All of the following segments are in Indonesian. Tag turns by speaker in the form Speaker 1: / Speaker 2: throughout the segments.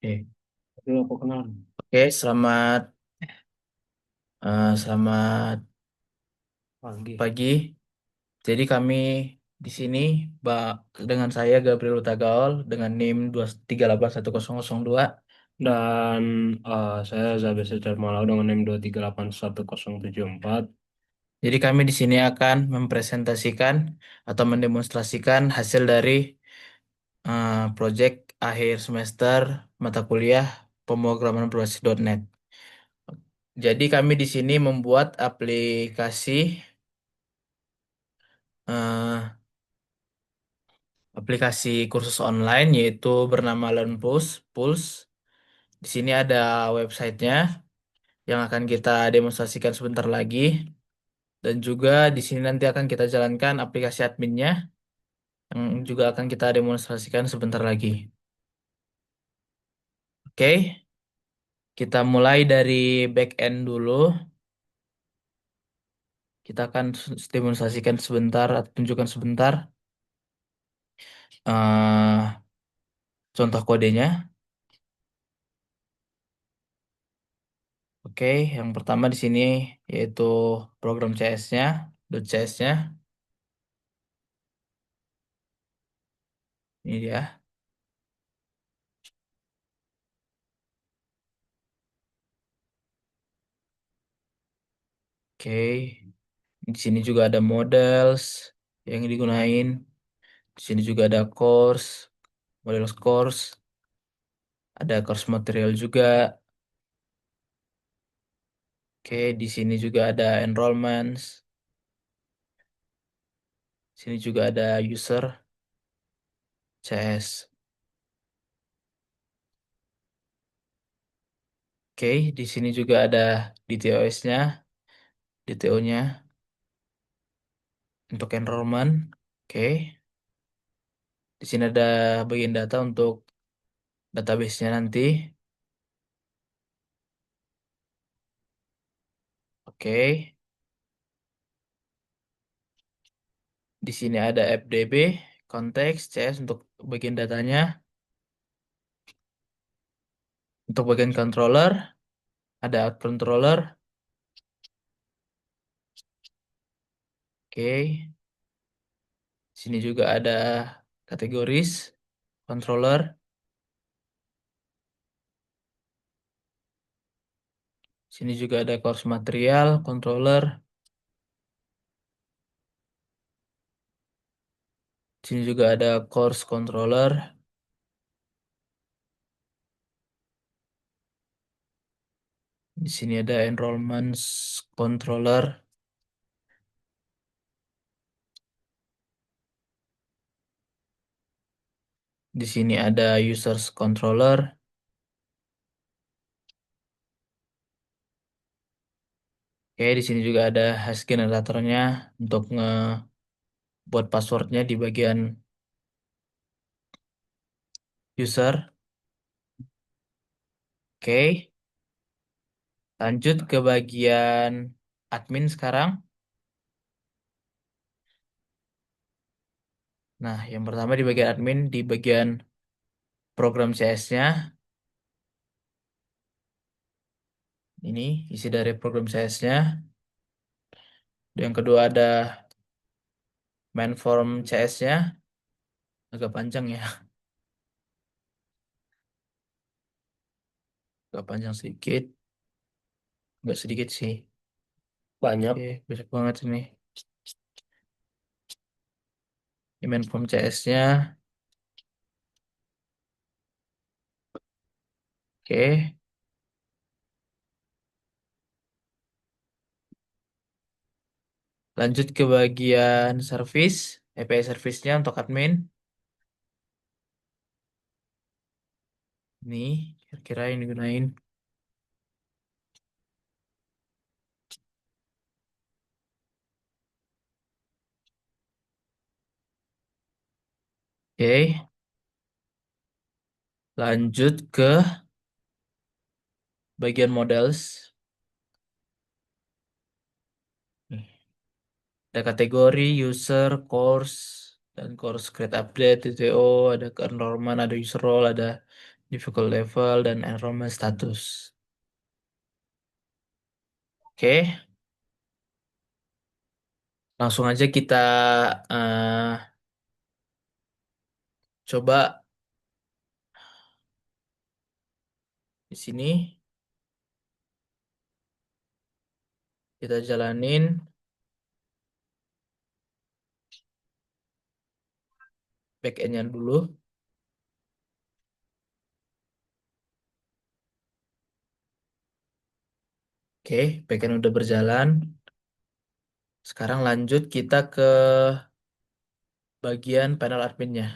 Speaker 1: Oke,
Speaker 2: Dulu aku kenal.
Speaker 1: Oke, selamat
Speaker 2: Pagi.
Speaker 1: pagi. Jadi kami di sini ba- dengan saya Gabriel Utagaol dengan NIM 2381002.
Speaker 2: Dan saya Zabir Secar Malau dengan NIM 2381074.
Speaker 1: Jadi kami di sini akan mempresentasikan atau mendemonstrasikan hasil dari proyek akhir semester mata kuliah pemrograman berbasis.NET. Jadi kami di sini membuat eh, aplikasi kursus online yaitu bernama LearnPulse. Di sini ada websitenya yang akan kita demonstrasikan sebentar lagi dan juga di sini nanti akan kita jalankan aplikasi adminnya yang juga akan kita demonstrasikan sebentar lagi. Oke, kita mulai dari back end dulu. Kita akan demonstrasikan sebentar atau tunjukkan sebentar eh, contoh kodenya. Oke, yang pertama di sini yaitu program CS-nya, .cs-nya. Ini dia. Oke, di sini juga ada models yang digunain. Di sini juga ada course, model course, ada course material juga. Oke, di sini juga ada enrollments. Sini juga ada user CS. Oke, di sini juga ada DTOS-nya, DTO-nya untuk enrollment. Oke, di sini ada bagian data untuk database-nya nanti. Oke, di sini ada FDB, konteks, CS untuk bagian datanya. Untuk bagian controller, ada out controller. Oke, sini juga ada kategoris controller. Sini juga ada course material controller. Sini juga ada course controller. Di sini ada enrollment controller. Di sini ada users controller. Oke, di sini juga ada hash generatornya untuk ngebuat passwordnya di bagian user. Oke, lanjut ke bagian admin sekarang. Nah, yang pertama di bagian admin, di bagian program CS-nya, ini isi dari program CS-nya. Yang kedua ada main form CS-nya, agak panjang ya, agak panjang sedikit, nggak sedikit sih.
Speaker 2: Banyak.
Speaker 1: Oke, banyak banget ini. Ini main form CS-nya. Oke, lanjut ke bagian service, API service-nya untuk admin. Nih, kira-kira yang digunain. Oke, lanjut ke bagian models. Nih, ada kategori, user, course, dan course create update, TTO, ada ke enrollment, ada user role, ada difficult level, dan enrollment status. Oke, langsung aja kita coba di sini kita jalanin backend-nya dulu. Oke, backend udah berjalan. Sekarang lanjut kita ke bagian panel adminnya.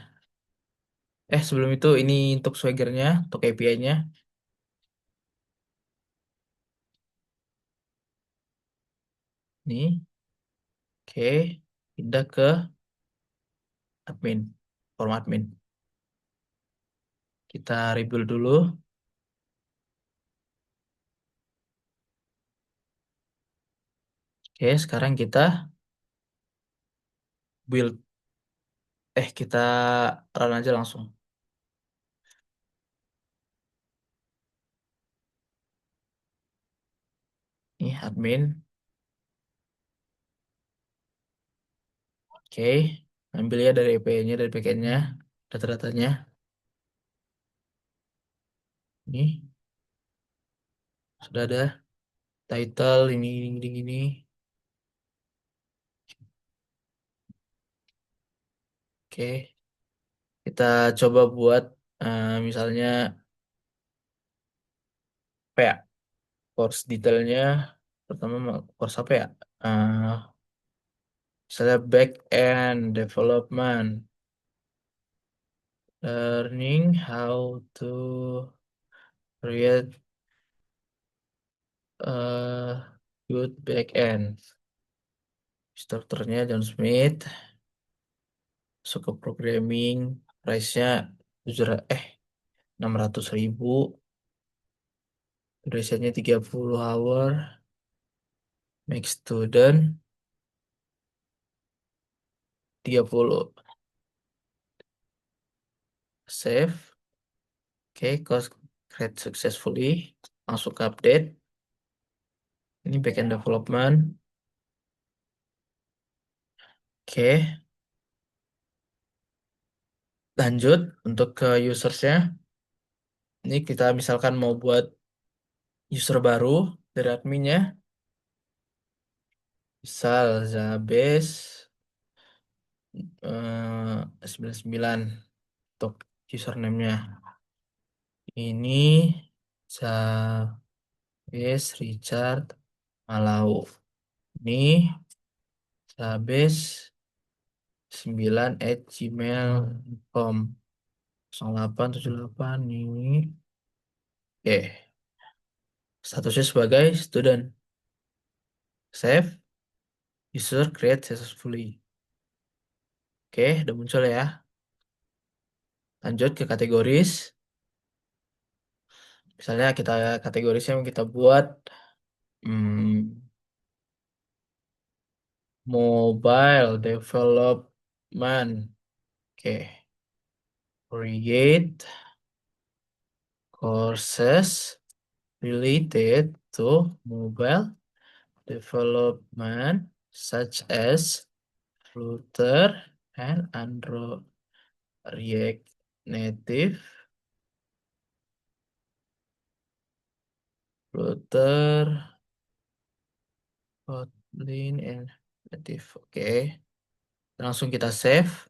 Speaker 1: Sebelum itu ini untuk Swagger-nya, untuk API-nya. Nih, oke. Pindah ke admin, form admin. Kita rebuild dulu. Oke, sekarang kita build. Kita run aja langsung. Nih, admin. Oke, ambil ya dari API-nya, dari backend-nya, data-datanya. Nih, sudah ada title, ini. Oke, kita coba buat misalnya apa ya? Course detailnya pertama course apa ya? Eh, Misalnya back end development, learning how to create a good back end. Instrukturnya John Smith, masuk ke programming, price-nya 600.000, durasinya 30 hour, make student 30, save. Oke, course create successfully, masuk ke update. Ini backend development. Oke, lanjut untuk ke usersnya. Ini kita misalkan mau buat user baru dari adminnya. Misal Zabes 99 untuk username-nya. Ini Zabes Richard Malau. Ini Zabes 9@gmail.com 0878 ini. Oke, statusnya sebagai student. Save, user create successfully. Oke, udah muncul ya. Lanjut ke kategoris. Misalnya kita kategorisnya yang kita buat hmm, mobile development. Oke, create courses related to mobile development such as Flutter and Android React Native, Flutter, Kotlin, and Native. Oke, langsung kita save.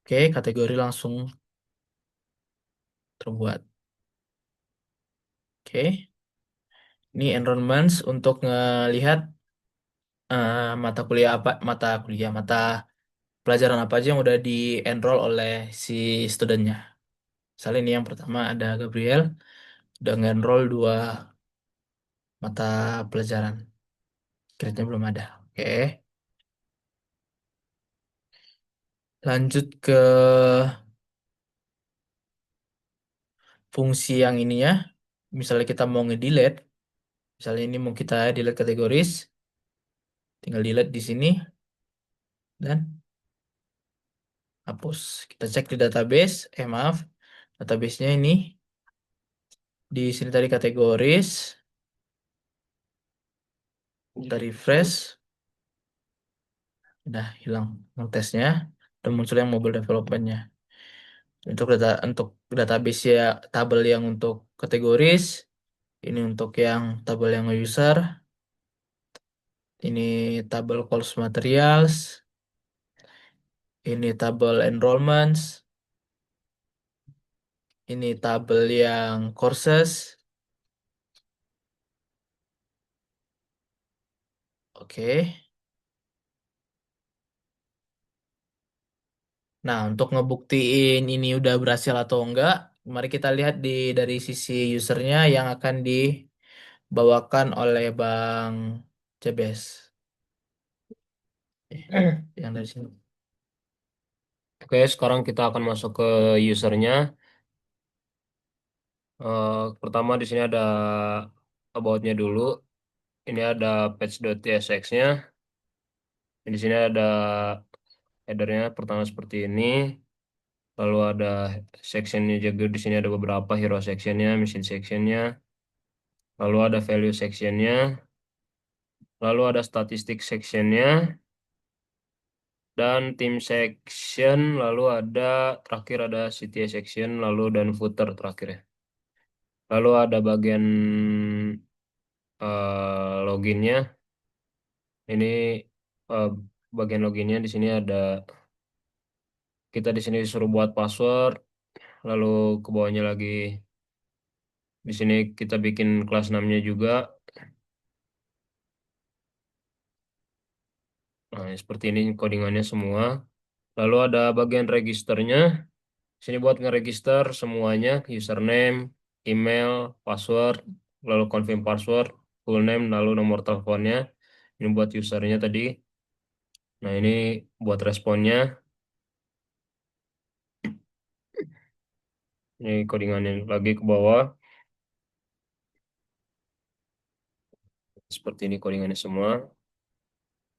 Speaker 1: Oke, kategori langsung terbuat. Oke, ini enrollments untuk ngelihat mata pelajaran apa aja yang udah di enroll oleh si studentnya. Misalnya ini yang pertama ada Gabriel, udah nge-enroll 2 mata pelajaran. Grade-nya belum ada. Oke, lanjut ke fungsi yang ininya. Misalnya kita mau nge-delete, misalnya ini mau kita delete kategoris, tinggal delete di sini dan hapus. Kita cek di database. Maaf, databasenya ini di sini tadi kategoris. Kita refresh, udah hilang yang tesnya, dan muncul yang mobile developmentnya. Untuk database ya tabel yang untuk kategoris, ini untuk yang tabel yang user, ini tabel course materials, ini tabel enrollments, ini tabel yang courses. Oke. Nah, untuk ngebuktiin ini udah berhasil atau enggak, mari kita lihat dari sisi usernya yang akan dibawakan oleh Bang Cebes. Eh, yang dari sini.
Speaker 2: Oke, sekarang kita akan masuk ke usernya. Pertama di sini ada about-nya dulu. Ini ada page.tsx-nya. Di sini ada headernya pertama seperti ini. Lalu ada sectionnya juga. Di sini ada beberapa hero sectionnya, mission sectionnya. Lalu ada value sectionnya. Lalu ada statistik sectionnya. Dan team section. Lalu ada terakhir ada CTA section. Lalu dan footer terakhir ya. Lalu ada bagian loginnya. Ini eh, bagian loginnya di sini ada kita di sini disuruh buat password, lalu ke bawahnya lagi di sini kita bikin kelas namanya juga. Nah, seperti ini codingannya semua. Lalu ada bagian registernya. Sini buat ngeregister semuanya, username, email, password, lalu confirm password, full name, lalu nomor teleponnya. Ini buat usernya tadi. Nah, ini buat responnya. Ini codingannya lagi ke bawah. Seperti ini codingannya semua.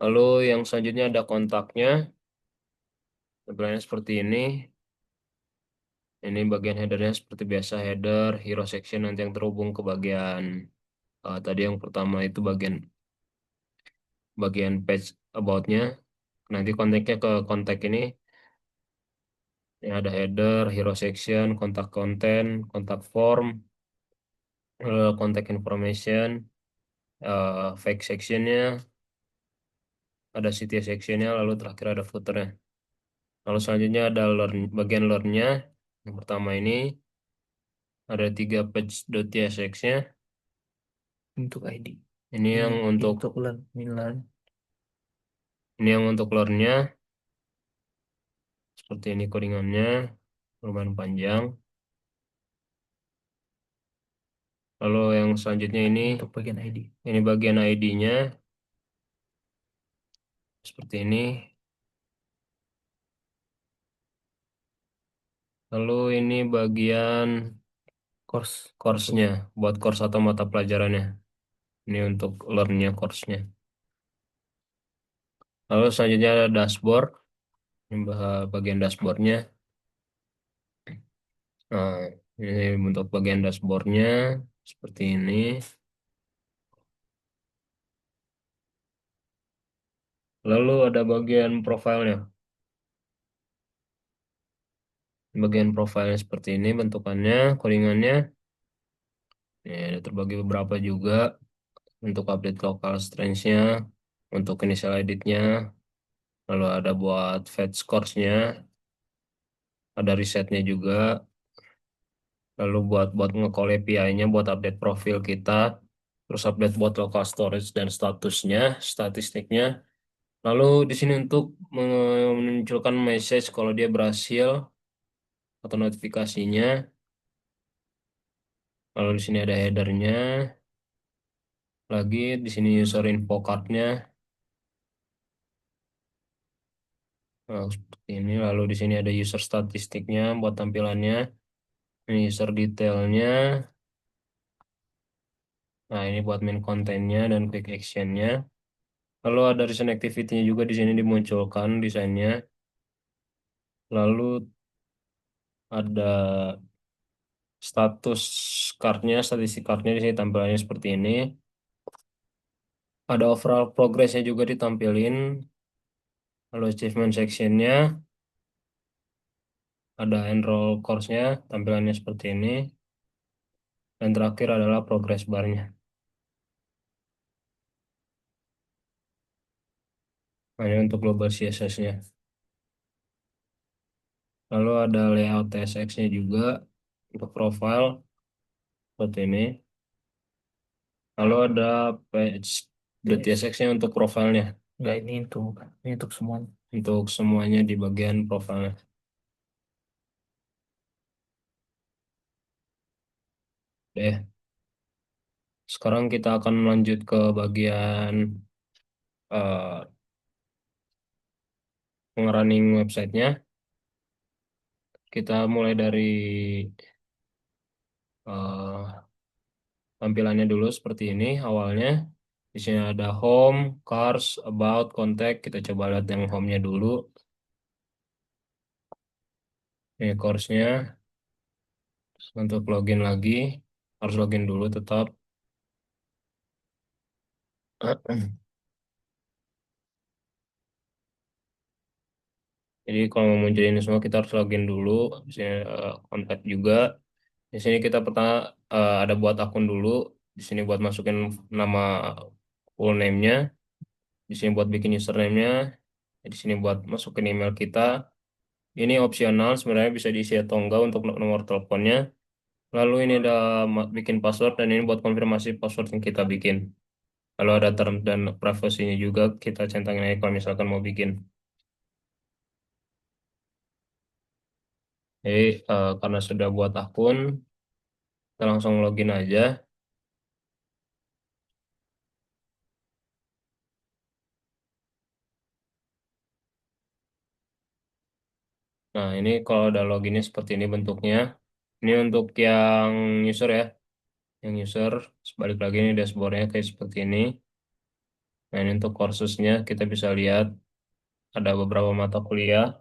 Speaker 2: Lalu yang selanjutnya ada kontaknya. Tampilannya seperti ini. Ini bagian headernya seperti biasa header, hero section nanti yang terhubung ke bagian tadi yang pertama itu bagian bagian page about-nya. Nanti kontaknya ke kontak ini. Ini ada header, hero section, kontak konten, kontak form, kontak information, fake sectionnya, ada CTA sectionnya, lalu terakhir ada footernya. Lalu selanjutnya ada bagian learn-nya. Yang pertama ini ada 3 page.tsx-nya.
Speaker 1: Untuk ID.
Speaker 2: Ini
Speaker 1: Ini
Speaker 2: yang untuk
Speaker 1: untuk learn, learn.
Speaker 2: ini yang untuk learn-nya. Seperti ini codingannya, lumayan panjang. Lalu yang selanjutnya
Speaker 1: Untuk bagian ID.
Speaker 2: ini bagian ID-nya seperti ini. Lalu ini bagian
Speaker 1: Course.
Speaker 2: course-nya, buat course atau mata pelajarannya. Ini untuk learn-nya course-nya. Lalu selanjutnya ada dashboard, ini bagian dashboard-nya. Nah, ini untuk bagian dashboard-nya seperti ini. Lalu ada bagian profilnya. Bagian profilnya seperti ini bentukannya, codingannya. Ya, ada terbagi beberapa juga untuk update local strange-nya, untuk initial edit-nya, lalu ada buat fetch scores-nya, ada reset-nya juga, lalu buat nge-call API-nya, buat update profil kita, terus update buat local storage dan statusnya, statistiknya. Lalu di sini untuk memunculkan message kalau dia berhasil atau notifikasinya. Lalu di sini ada header-nya, lagi di sini user info card-nya. Nah, seperti ini. Lalu di sini ada user statistiknya buat tampilannya. Ini user detailnya. Nah, ini buat main kontennya dan quick actionnya. Lalu ada recent activity-nya juga di sini dimunculkan desainnya. Lalu ada status cardnya, statistik cardnya di sini tampilannya seperti ini. Ada overall progressnya juga ditampilin. Lalu achievement sectionnya, ada enroll course-nya, tampilannya seperti ini. Dan terakhir adalah progress bar-nya. Nah, ini untuk global CSS-nya. Lalu ada layout TSX-nya juga untuk profile seperti ini. Lalu ada page .tsx-nya untuk profilnya.
Speaker 1: Enggak, ini untuk semua.
Speaker 2: Untuk semuanya di bagian profilnya. Deh, sekarang kita akan lanjut ke bagian eh, running websitenya. Kita mulai dari eh, tampilannya dulu seperti ini awalnya. Di sini ada home, cars, about, contact. Kita coba lihat yang home-nya dulu. Ini course-nya. Untuk login lagi, harus login dulu tetap. Jadi kalau mau muncul ini semua kita harus login dulu. Di sini kontak juga. Di sini kita pertama ada buat akun dulu. Di sini buat masukin nama full name-nya. Di sini buat bikin username-nya. Di sini buat masukin email kita. Ini opsional sebenarnya bisa diisi atau enggak untuk nomor teleponnya. Lalu ini ada bikin password dan ini buat konfirmasi password yang kita bikin. Lalu ada term dan privasinya juga kita centangin aja kalau misalkan mau bikin. Jadi karena sudah buat akun, kita langsung login aja. Nah, ini kalau udah loginnya seperti ini bentuknya. Ini untuk yang user ya. Yang user, sebalik lagi ini dashboardnya kayak seperti ini. Nah, ini untuk kursusnya kita bisa lihat ada beberapa mata kuliah.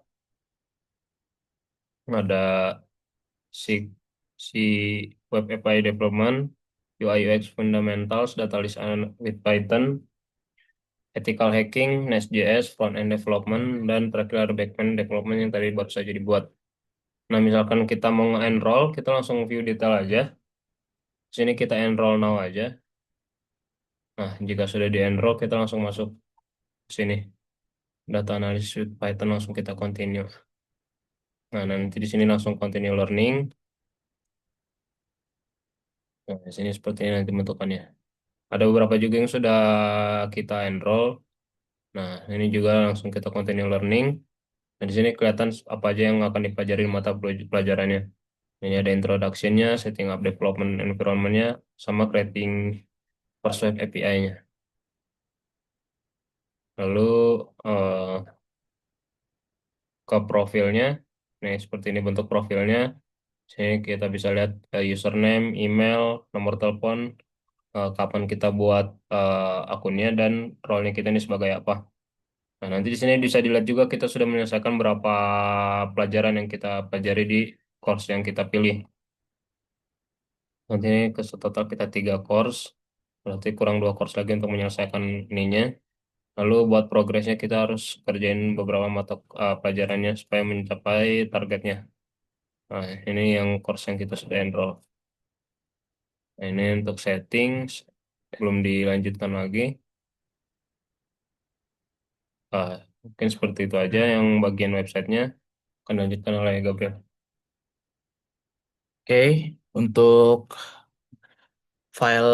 Speaker 2: Ada si, si Web API Development, UI UX Fundamentals, Data List with Python, Ethical Hacking, Nest.js, Front-end Development, dan terakhir ada Backend Development yang tadi baru saja dibuat. Nah, misalkan kita mau nge-enroll, kita langsung view detail aja. Sini kita enroll now aja. Nah, jika sudah di-enroll, kita langsung masuk ke sini. Data analysis with Python langsung kita continue. Nah, nanti di sini langsung continue learning. Nah, di sini seperti ini nanti bentukannya. Ada beberapa juga yang sudah kita enroll. Nah, ini juga langsung kita continue learning. Nah, di sini kelihatan apa aja yang akan dipelajari di mata pelajarannya. Ini ada introduction-nya, setting up development environment-nya, sama creating first web API-nya. Lalu eh, ke profilnya. Nah, seperti ini bentuk profilnya. Sini kita bisa lihat username, email, nomor telepon, kapan kita buat akunnya, dan role-nya kita ini sebagai apa. Nah, nanti di sini bisa dilihat juga kita sudah menyelesaikan berapa pelajaran yang kita pelajari di course yang kita pilih. Nanti ini ke total kita 3 course, berarti kurang 2 course lagi untuk menyelesaikan ininya. Lalu buat progresnya kita harus kerjain beberapa mata pelajarannya supaya mencapai targetnya. Nah, ini yang course yang kita sudah enroll. Nah, ini untuk settings, belum dilanjutkan lagi. Ah, mungkin seperti itu aja yang bagian websitenya. Akan dilanjutkan oleh Gabriel.
Speaker 1: Oke, untuk file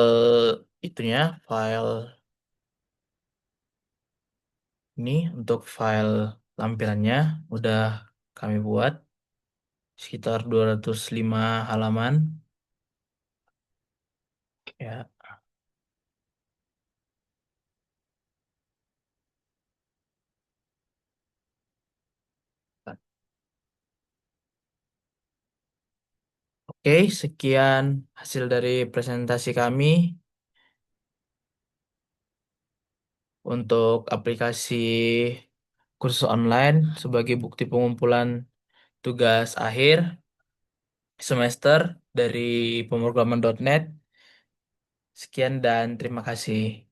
Speaker 1: ini untuk file lampirannya udah kami buat sekitar 205 halaman. Ya. Oke, sekian hasil dari presentasi kami untuk aplikasi kursus online sebagai bukti pengumpulan tugas akhir semester dari pemrograman.net. Sekian dan terima kasih.